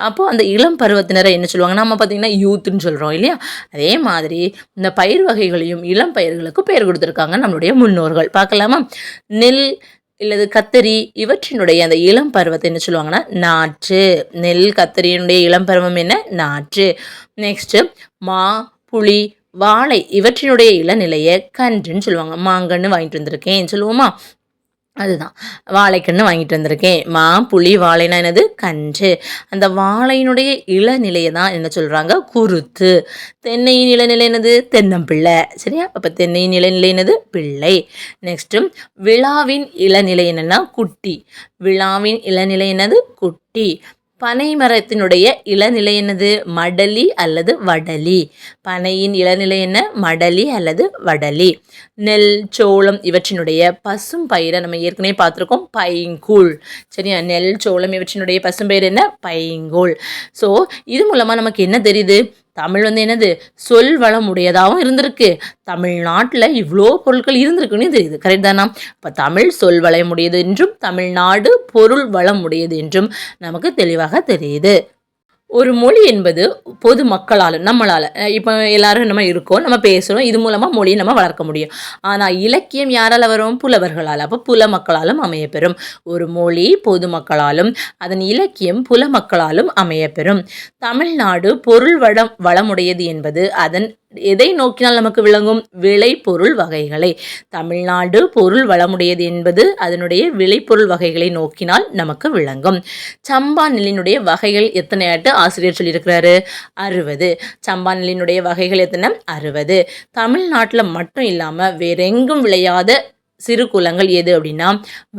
அப்போது அந்த இளம் பருவத்தினரை என்ன சொல்லுவாங்க நம்ம பார்த்திங்கன்னா யூத்துன்னு சொல்கிறோம் இல்லையா. அதே மாதிரி இந்த பயிர் வகைகளையும் இளம் பயிர்களுக்கு பெயர் கொடுத்துருக்காங்க நம்மளுடைய முன்னோர்கள். பார்க்கலாமா, நெல் இல்லது கத்தரி இவற்றினுடைய அந்த இளம் பருவத்தை என்ன சொல்லுவாங்கன்னா நாற்று. நெல் கத்தரியினுடைய இளம் பருவம் என்ன? நாற்று. நெக்ஸ்ட் மா, புளி, வாழை இவற்றினுடைய இளநிலையை கன்றுன்னு சொல்லுவாங்க. மாங்கன்று வாங்கிட்டு வந்திருக்கேன் சொல்லுவோமா, அதுதான் வாழைக்கன்று வாங்கிட்டு வந்திருக்கேன். மா, புளி, வாழைனா என்னது? கன்று. அந்த வாழையினுடைய இளநிலையை தான் என்ன சொல்கிறாங்க? குருத்து. தென்னையின் இளநிலை என்னது? தென்னம்பிள்ளை. சரியா? அப்போ தென்னையின் இளநிலை என்னது? பிள்ளை. நெக்ஸ்ட்டு விழாவின் இளநிலை என்னென்னா குட்டி. விழாவின் இளநிலை என்னது? குட்டி. பனை மரத்தினுடைய இளநிலை என்னது? மடலி அல்லது வடலி. பனையின் இளநிலை என்ன? மடலி அல்லது வடலி. நெல், சோளம் இவற்றினுடைய பசும் பயிரை நம்ம ஏற்கனவே பார்த்துருக்கோம், பைங்கூழ். சரியா? நெல், சோளம் இவற்றினுடைய பசும் பயிர் என்ன? பைங்கூழ். ஸோ இது மூலமாக நமக்கு என்ன தெரியுது? தமிழ் என்னது? சொல் வளம் உடையதாகவும் இருந்திருக்கு. தமிழ்நாட்டில் இவ்வளோ பொருட்கள் இருந்திருக்குன்னு தெரியுது. கரெக்ட் தானா? இப்போ தமிழ் சொல் வளம் உடையது என்றும் தமிழ்நாடு பொருள் வளம் உடையது என்றும் நமக்கு தெளிவாக தெரியுது. ஒரு மொழி என்பது பொது மக்களால், நம்மளால், இப்போ எல்லாரும் நம்ம இருக்கோம், நம்ம பேசுகிறோம், இது மூலமாக மொழியை நம்ம வளர்க்க முடியும். ஆனால் இலக்கியம் யாரால் வரும்? புலவர்களால். அப்போ புல மக்களாலும் அமையப்பெறும். ஒரு மொழி பொது மக்களாலும் அதன் இலக்கியம் புல மக்களாலும் அமையப்பெறும். தமிழ்நாடு பொருள் வளமுடையது என்பது அதன் எதை நோக்கினால் நமக்கு விளங்கும்? விளைபொருள் வகைகளை. தமிழ்நாடு பொருள் வளமுடையது என்பது அதனுடைய விளைபொருள் வகைகளை நோக்கினால் நமக்கு விளங்கும். சம்பா நெல்லினுடைய வகைகள் எத்தனை ஆட்டு ஆசிரியர் சொல்லியிருக்கிறாரு? 60. சம்பா நெல்லினுடைய வகைகள் எத்தனை? 60. தமிழ்நாட்டில் மட்டும் இல்லாமல் வேறெங்கும் விளையாத சிறு குலங்கள் எது அப்படின்னா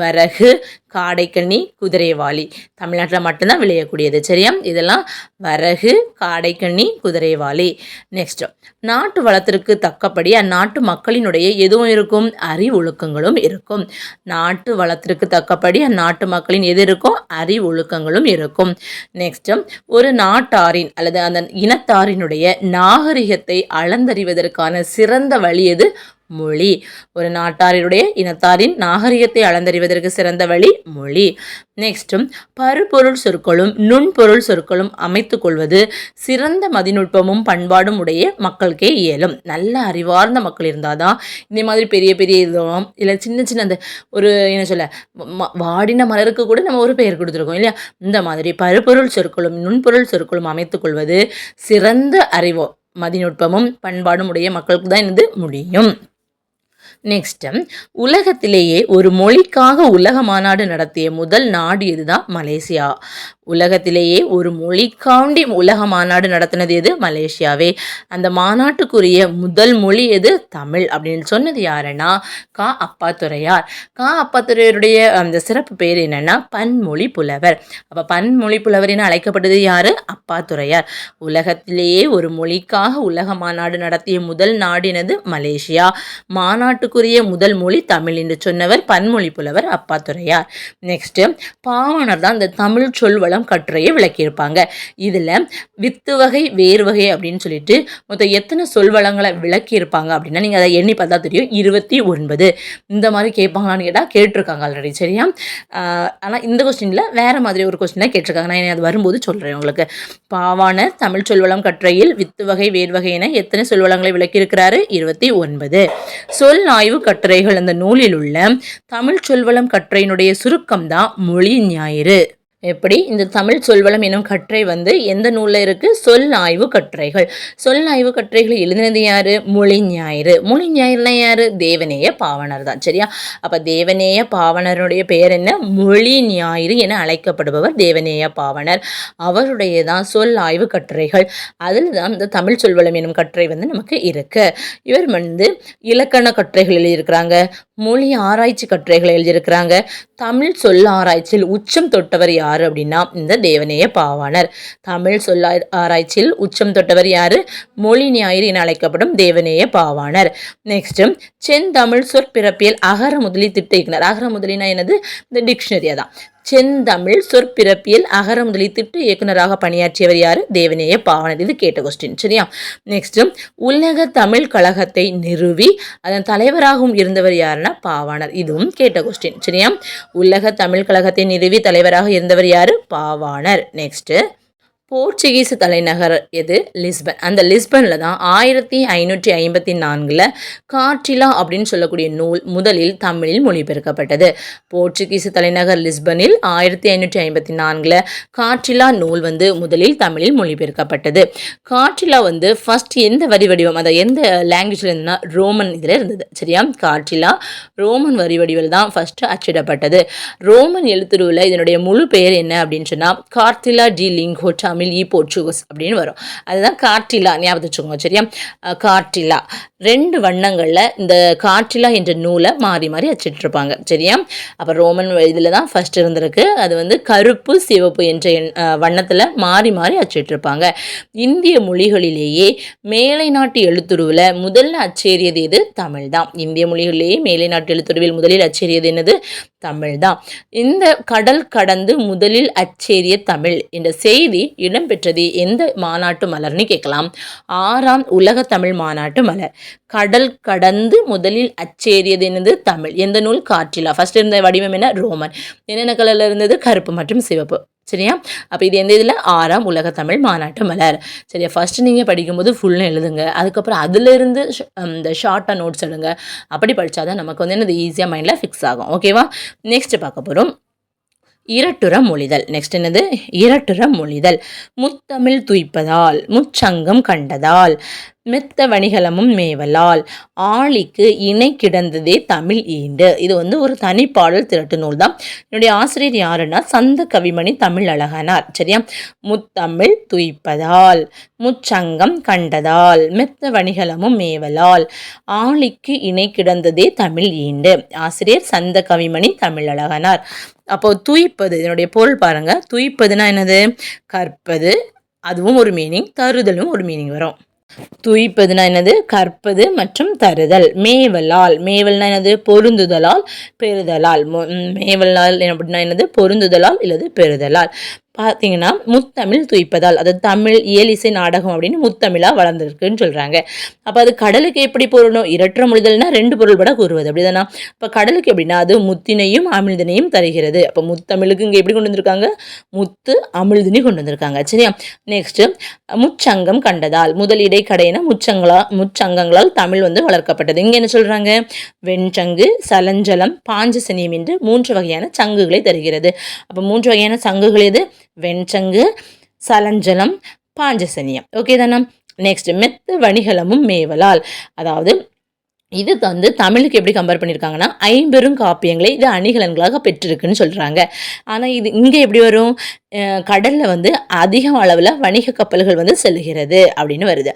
வரகு, காடைக்கண்ணி, குதிரைவாளி. தமிழ்நாட்டில் மட்டும்தான் விளையக்கூடியது. சரியா? இதெல்லாம் வரகு, காடைக்கண்ணி, குதிரைவாளி. நெக்ஸ்ட் நாட்டு வளத்திற்கு தக்கபடி அந்நாட்டு மக்களினுடைய எதுவும் இருக்கும்? அறிவொழுக்கங்களும் இருக்கும். நாட்டு வளத்திற்கு தக்கபடி அந்நாட்டு மக்களின் எது இருக்கும்? அறிவொழுக்கங்களும் இருக்கும். நெக்ஸ்ட் ஒரு நாட்டாரின் அல்லது அந்த இனத்தாரினுடைய நாகரிகத்தை அளந்தறிவதற்கான சிறந்த வழி எது? மொழி. ஒரு நாட்டாரினுடைய இனத்தாரின் நாகரிகத்தை அளந்தறிவதற்கு சிறந்த வழி மொழி. நெக்ஸ்ட் பருப்பொருள் சொற்களும் நுண்பொருள் சொற்களும் அமைத்து கொள்வது சிறந்த மதிநுட்பமும் பண்பாடும் உடைய மக்களுக்கே இயலும். நல்ல அறிவார்ந்த மக்கள் இருந்தால் தான் இந்த மாதிரி பெரிய பெரிய இதுவும் இல்லை சின்ன சின்ன அந்த ஒரு என்ன சொல்ல வாடின மலருக்கு கூட நம்ம ஒரு பெயர் கொடுத்துருக்கோம் இல்லையா? இந்த மாதிரி பருப்பொருள் சொற்களும் நுண்பொருள் சொற்களும் அமைத்து கொள்வது சிறந்த அறிவோ மதிநுட்பமும் பண்பாடும் உடைய மக்களுக்கு தான் இது முடியும். நெக்ஸ்ட் உலகத்திலேயே ஒரு மொழிக்காக உலக மாநாடு நடத்திய முதல் நாடு எதுதான்? மலேசியா. உலகத்திலேயே ஒரு மொழிக்காண்டி உலக மாநாடு நடத்தினது எது? மலேசியாவே. அந்த மாநாட்டுக்குரிய முதல் மொழி எது? தமிழ் அப்படின்னு சொன்னது யாருன்னா கா. அப்பாத்துரையார். கா. அப்பாத்துரையருடைய அந்த சிறப்பு பேர் என்னன்னா பன்மொழி புலவர். அப்போ பன்மொழி புலவர் என அழைக்கப்பட்டது யாரு? அப்பாத்துரையார். உலகத்திலேயே ஒரு மொழிக்காக உலக மாநாடு நடத்திய முதல் நாடு என்னது? மலேசியா. மாநாட்டுக்குரிய முதல் மொழி தமிழ் என்று சொன்னவர் பன்மொழி புலவர் அப்பாத்துரையார். நெக்ஸ்ட் பாவாணர் தான் இந்த தமிழ் சொல்வளம் கட்டுரையை விளக்கியிருப்பாங்க. இதில் வித்து வகை வேறு வகை அப்படின்னு சொல்லிட்டு மொத்தம் எத்தனை சொல்வளங்களை விளக்கியிருப்பாங்க அப்படின்னா நீங்கள் அதை எண்ணி பார்த்தா தெரியும், 29. இந்த மாதிரி கேட்பாங்களான்னு கேட்டால் கேட்டிருக்காங்க ஆல்ரெடி. சரியா? ஆனால் இந்த கொஸ்டினில் வேறு மாதிரி ஒரு கொஸ்டினாக கேட்டிருக்காங்க. நான் அது வரும்போது சொல்கிறேன் உங்களுக்கு. பாவாணர் தமிழ் சொல்வளம் கட்டுரையில் வித்து வகை வேறு வகை என எத்தனை சொல்வளங்களை விளக்கியிருக்கிறாரு? 29. சொல் ஆய்வு கட்டுரைகள் அந்த நூலில் உள்ள தமிழ் சொல்வளம் கட்டுரையினுடைய சுருக்கம் தான் மொழி ஞாயிறு. எப்படி? இந்த தமிழ் சொல்வளம் எனும் கட்டுரை எந்த நூலில் இருக்குது? சொல் ஆய்வு கட்டுரைகள். சொல் ஆய்வு கட்டுரைகள் எழுதினது யார்? மொழி ஞாயிறு. மொழி ஞாயிறுனா யார்? தேவநேய பாவாணர் தான். சரியா? அப்போ தேவநேய பாவாணருடைய பெயர் என்ன? மொழி ஞாயிறு என அழைக்கப்படுபவர் தேவநேய பாவாணர். அவருடைய தான் சொல் ஆய்வு கட்டுரைகள். அதில் தான் இந்த தமிழ் சொல்வளம் எனும் கட்டுரை நமக்கு இருக்கு. இவர் இலக்கண கட்டுரைகள் எழுதியிருக்கிறாங்க, மொழி ஆராய்ச்சி கட்டுரைகள் எழுதியிருக்கிறாங்க. தமிழ் சொல் ஆராய்ச்சியில் உச்சம் தொட்டவர் யார் அப்படின்னா இந்த தேவநேய பாவாணர். தமிழ் சொல் ஆராய்ச்சியில் உச்சம் தொட்டவர் யாரு? மொழி ஞாயிறு என அழைக்கப்படும் தேவநேய பாவாணர். நெக்ஸ்ட் செந்தமிழ் சொற்பிறப்பியல் அகர முதலி திட்ட இயக்குனர். அகர முதலினா என்னது? இந்த டிக்ஷனரியா தான். செந்தமிழ் சொற்பிறப்பியல் அகர முதலி திட்ட இயக்குனராக பணியாற்றியவர் யாரு? தேவநேய பாவாணர். இது கேட்ட கொஸ்டின். சரியா? நெக்ஸ்ட் உலக தமிழ் கழகத்தை நிறுவி அதன் தலைவராகவும் இருந்தவர் யாருன்னா பாவாணர். இதுவும் கேட்ட கொஸ்டின். சரியா? உலக தமிழ் கழகத்தை நிறுவி தலைவராக இருந்தவர் யாரு? பாவாணர். நெக்ஸ்ட் போர்ச்சுகீஸ் தலைநகர் எது? லிஸ்பன். அந்த லிஸ்பனில் தான் 1554 காற்றிலா அப்படின்னு சொல்லக்கூடிய நூல் முதலில் தமிழில் மொழிபெயர்க்கப்பட்டது. போர்ச்சுகீஸ் தலைநகர் லிஸ்பனில் 1554 காற்றிலா நூல் முதலில் தமிழில் மொழிபெயர்க்கப்பட்டது. காற்றிலா ஃபர்ஸ்ட் எந்த வரி வடிவம், அதை எந்த லாங்குவேஜில் இருந்ததுன்னா ரோமன் இதில் இருந்தது. சரியா? காற்றிலா ரோமன் வரி வடிவில் தான் ஃபர்ஸ்ட் அச்சிடப்பட்டது. ரோமன் எழுத்துருவில் இதனுடைய முழு பெயர் என்ன அப்படின்னு சொன்னால் கார்டிலா டி லிங்கோ தமிழ் போர்ச்சுகஸ் அப்படின்னு வரும். அதுதான் கார்டிலா, ஞாபகம் வச்சுக்கோங்க. சரியா? கார்டிலா 2 வண்ணங்களில் இந்த கார்டிலா என்ற நூலை மாறி மாறி அச்சிட்டிருப்பாங்க. சரியா? அப்போ ரோமன் இதில் தான் ஃபர்ஸ்ட் இருந்திருக்கு. அது கருப்பு சிவப்பு என்ற வண்ணத்தில் மாறி மாறி அச்சிட்டிருப்பாங்க. இந்திய மொழிகளிலேயே மேலை நாட்டு எழுத்துருவில் முதல்ல அச்சேறியது எது? தமிழ் தான். இந்திய மொழிகளிலேயே மேலை நாட்டு எழுத்துருவில் முதலில் அச்சேறியது என்னது? தமிழ் தான். இந்த கடல் கடந்து முதலில் அச்சேறிய தமிழ் என்ற செய்தி இடம்பெற்றது எந்த மாநாட்டு மலர்னு கேட்கலாம். 6ஆம் உலக தமிழ் மாநாட்டு மலர். கடல் கடந்து முதலில் அச்சேறியது என்னது? தமிழ். எந்த நூல்? காற்றிலா. ஃபர்ஸ்ட் இருந்த வடிவம் என்ன? ரோமன். என்னென்ன கலர்ல இருந்தது? கருப்பு மற்றும் சிவப்பு. சரியா? அப்போ இது எந்த இதில்? 6ஆம் உலக தமிழ் மாநாட்டு மலர். சரியா? ஃபர்ஸ்ட் நீங்கள் படிக்கும்போது ஃபுல்லும் எழுதுங்க. அதுக்கப்புறம் அதிலிருந்து இந்த ஷார்ட்டாக நோட்ஸ் எடுங்க. அப்படி படித்தாதான் நமக்கு என்னது ஈஸியாக மைண்டில் ஃபிக்ஸ் ஆகும். ஓகேவா? நெக்ஸ்ட் பார்க்க போகிறோம் இரட்டுற மொழிதல். நெக்ஸ்ட் என்னது? இரட்டுற மொழிதல். முத்தமிழ் துய்ப்பதால் முச்சங்கம் கண்டதால் மெத்த வணிகலமும் மேவலால் ஆழிக்கு இணை கிடந்ததே தமிழ் ஈண்டு. இது ஒரு தனிப்பாடல் திரட்டு நூல் தான். என்னுடைய ஆசிரியர் யாருன்னா சந்த கவிமணி தமிழ் அழகனார். சரியா? முத்தமிழ் துய்ப்பதால் முச்சங்கம் கண்டதால் மெத்த வணிகலமும் மேவலால் ஆழிக்கு இணை கிடந்ததே தமிழ் ஈண்டு. ஆசிரியர் சந்த கவிமணி தமிழ் அழகனார். அப்போ துய்ப்பது, இதனுடைய பொருள் பாருங்க. துய்ப்பதுன்னா என்னது? கற்பது, அதுவும் ஒரு மீனிங், தருதலும் ஒரு மீனிங் வரும். துய்ப்பதுனா என்னது? கற்பது மற்றும் தருதல். மேவலால், மேவல்னா என்னது? பொருந்துதலால் பெறுதலால். மேவலால் அப்படின்னா என்னது? பொருந்துதலால் இல்லது பெறுதலால். பார்த்தீங்கன்னா முத்தமிழ் துய்ப்பதால், அது தமிழ் இயலிசை நாடகம் அப்படின்னு முத்தமிழாக வளர்ந்துருக்குன்னு சொல்கிறாங்க. அப்போ அது கடலுக்கு எப்படி பொருளும்? இரற்ற மொழிதல்னா 2 பொருள்பட கூறுவது. அப்படிதானா? இப்போ கடலுக்கு எப்படின்னா அது முத்தினையும் அமிழ்தினையும் தருகிறது. அப்போ முத்தமிழுக்கு இங்கே எப்படி கொண்டு வந்திருக்காங்க? முத்து அமிழ்தினி கொண்டு வந்திருக்காங்க. சரியா? நெக்ஸ்ட்டு முச்சங்கம் கண்டதால், முதல் இடைக்கடையின முச்சங்கங்களால் தமிழ் வளர்க்கப்பட்டது. இங்கே என்ன சொல்கிறாங்க? வெண்சங்கு, சலஞ்சலம், பாஞ்சசனியம் என்று 3 வகையான சங்குகளை தருகிறது. அப்போ 3 வகையான சங்குகள் எது? வெண்சங்கு, சலஞ்சலம், பாஞ்சசனியம். ஓகே தானே? நெக்ஸ்ட் மெத்த வணிகலமும் மேவலால், அதாவது இது தமிழுக்கு எப்படி கம்பேர் பண்ணியிருக்காங்கன்னா 50 காப்பியங்களை இது அணிகலன்களாக பெற்றிருக்குன்னு சொல்கிறாங்க. ஆனால் இது இங்கே எப்படி வரும்? கடலில் அதிக அளவில் வணிக கப்பல்கள் செல்கிறது அப்படின்னு வருது.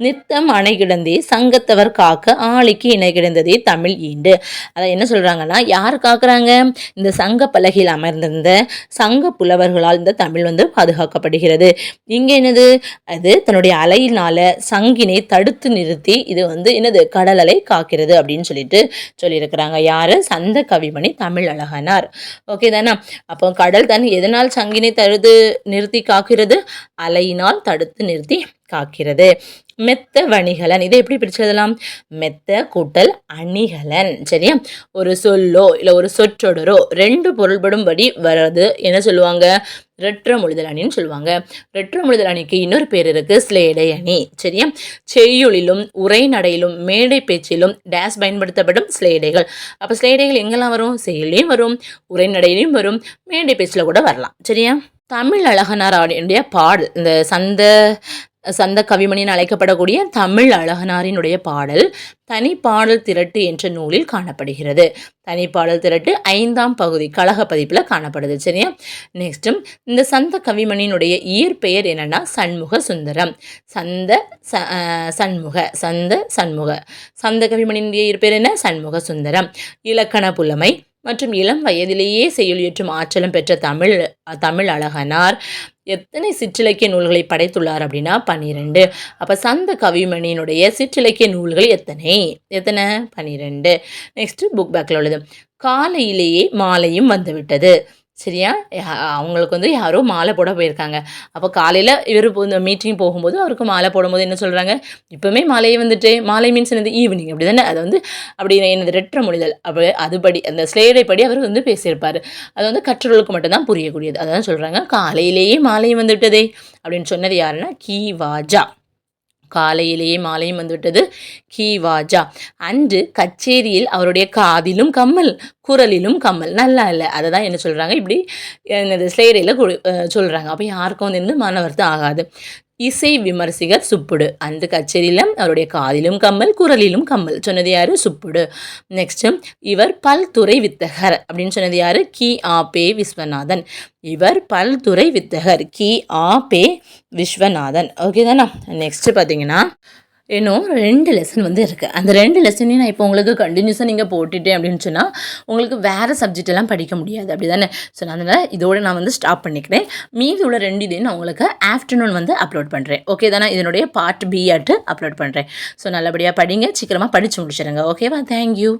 நித்தம் அணை கிடந்தே சங்கத்தவர் காக்க ஆழிக்கு இணை கிடந்ததே தமிழ் ஈண்டு. அதை என்ன சொல்கிறாங்கன்னா, யார் காக்குறாங்க? இந்த சங்க பலகையில் அமர்ந்திருந்த சங்க புலவர்களால் இந்த தமிழ் பாதுகாக்கப்படுகிறது. இங்கே என்னது? அது தன்னுடைய அலையினால சங்கினை தடுத்து நிறுத்தி இது என்னது? கடல் அலை காக்கிறது அப்படின்னு சொல்லியிருக்கிறாங்க. யாரு? சந்த கவிமணி தமிழ் அழகனார். ஓகே தானே? அப்போ கடல் தன் எதனால் சங்கினை தடுத்து நிறுத்தி காக்கிறது? அலையினால் தடுத்து நிறுத்தி காக்கிறது. மெத்த வணிகலன், இதை எப்படி பிரிச்செழுதலாம்? மெத்த கூட்டல் அணிகலன். சரியா? ஒரு சொல்லோ இல்லை ஒரு சொற்றொடரோ 2 பொருள்படும்படி வர்றது என்ன சொல்லுவாங்க? ரெற்ற மொழிதல் அணின்னு சொல்லுவாங்க. ரெற்ற மொழிதல் அணிக்கு இன்னொரு பேர் இருக்கு, ஸ்லேடை அணி. சரியா? செய்யுளிலும் உரைநடையிலும் மேடை பேச்சிலும் டேஸ் பயன்படுத்தப்படும் ஸ்லேடைகள். அப்போ ஸ்லேடைகள் எங்கெல்லாம் வரும்? செய்யுளையும் வரும், உரைநடையிலையும் வரும், மேடை பேச்சில் கூட வரலாம். சரியா? தமிழ் அழகனார் அவருடைய பாடல், இந்த சந்த கவிமணின்னு அழைக்கப்படக்கூடிய தமிழ் அழகனாரினுடைய பாடல் தனிப்பாடல் திரட்டு என்ற நூலில் காணப்படுகிறது. தனிப்பாடல் திரட்டு 5ஆம் பகுதி கழக பதிப்பில் காணப்படுது. சரியா? நெக்ஸ்ட்டும் இந்த சந்த கவிமணியினுடைய இயற்பெயர் என்னன்னா சண்முக சுந்தரம். சந்த கவிமணியினுடைய இயற்பெயர் என்ன? சண்முக சுந்தரம். இலக்கண புலமை மற்றும் இளம் வயதிலேயே செய்யுளியற்றும் ஆற்றலும் பெற்ற தமிழ் அழகனார் எத்தனை சிற்றிலக்கிய நூல்களை படைத்துள்ளார் அப்படின்னா 12. அப்போ சந்த கவிமணியினுடைய சிற்றிலக்கிய நூல்கள் எத்தனை? 12. நெக்ஸ்ட் புக் பேக்கில் உள்ளது. காலையிலேயே மாலையும் வந்துவிட்டது. சரியா? அவங்களுக்கு வந்து யாரோ மாலை போட போயிருக்காங்க. அப்போ காலையில இவரு இந்த மீட்டிங் போகும்போது அவருக்கு மாலை போடும்போது என்ன சொல்றாங்க, "இப்பவுமே மாலையே வந்துட்டு" மாலை மீன்ஸ் என்னது? ஈவினிங் அப்படி தானே? அது வந்து அப்படி என்னது ரெற்ற மொழிதல். அப்ப அதுபடி அந்த ஸ்லேடைப்படி அவர் வந்து பேசியிருப்பாரு. அது வந்து கற்றவர்களுக்கு மட்டும் தான் புரியக்கூடியது. அதான் சொல்றாங்க, "காலையிலேயே மாலை வந்துவிட்டதே" அப்படின்னு சொன்னது யாருன்னா, கி.வா.ஜா. காலையிலேயே மாலையும் வந்துவிட்டது கி.வா.ஜா. அன்று கச்சேரியில் அவருடைய காதிலும் கம்மல், குரலிலும் கம்மல். நல்லா இல்ல. அத தான் என்ன சொல்றாங்க, இப்படி என்னது ஸ்லைடைல சொல்றாங்க. அப்ப யாருக்கும் வந்து மன வருத்தம் ஆகாது. இசை விமர்சகர் சுப்புடு. அந்த கச்சேரியில அவருடைய காதிலும் கம்மல், குரலிலும் கம்மல். சொன்னது யாரு? சுப்புடு. நெக்ஸ்ட்டு இவர் பல்துறை வித்தகர் அப்படின்னு சொன்னது யாரு? கி.ஆ.பெ. விஸ்வநாதன். இவர் பல்துறை வித்தகர். கி.ஆ.பெ. விஸ்வநாதன். ஓகே தானா? நெக்ஸ்ட்டு பார்த்தீங்கன்னா, இன்னும் 2 லெசன் வந்து இருக்குது. அந்த 2 லெசனையும் நான் இப்போ உங்களுக்கு கண்டினியூஸாக நீங்கள் போட்டுட்டேன் அப்படின்னு சொன்னால் உங்களுக்கு வேறு சப்ஜெக்ட் எல்லாம் படிக்க முடியாது அப்படி தானே. ஸோ அதனால் இதோடு நான் வந்து ஸ்டாப் பண்ணிக்கிறேன். மீதி உள்ள 2 இதையும் நான் உங்களுக்கு ஆஃப்டர்நூன் வந்து அப்லோட் பண்ணுறேன். ஓகே தானே. இதனுடைய பார்ட் பி அப்லோட் பண்ணுறேன். ஸோ நல்லபடியாக படிங்க, சீக்கிரமாக படித்து முடிச்சிடுங்க. ஓகேவா? தேங்க்யூ.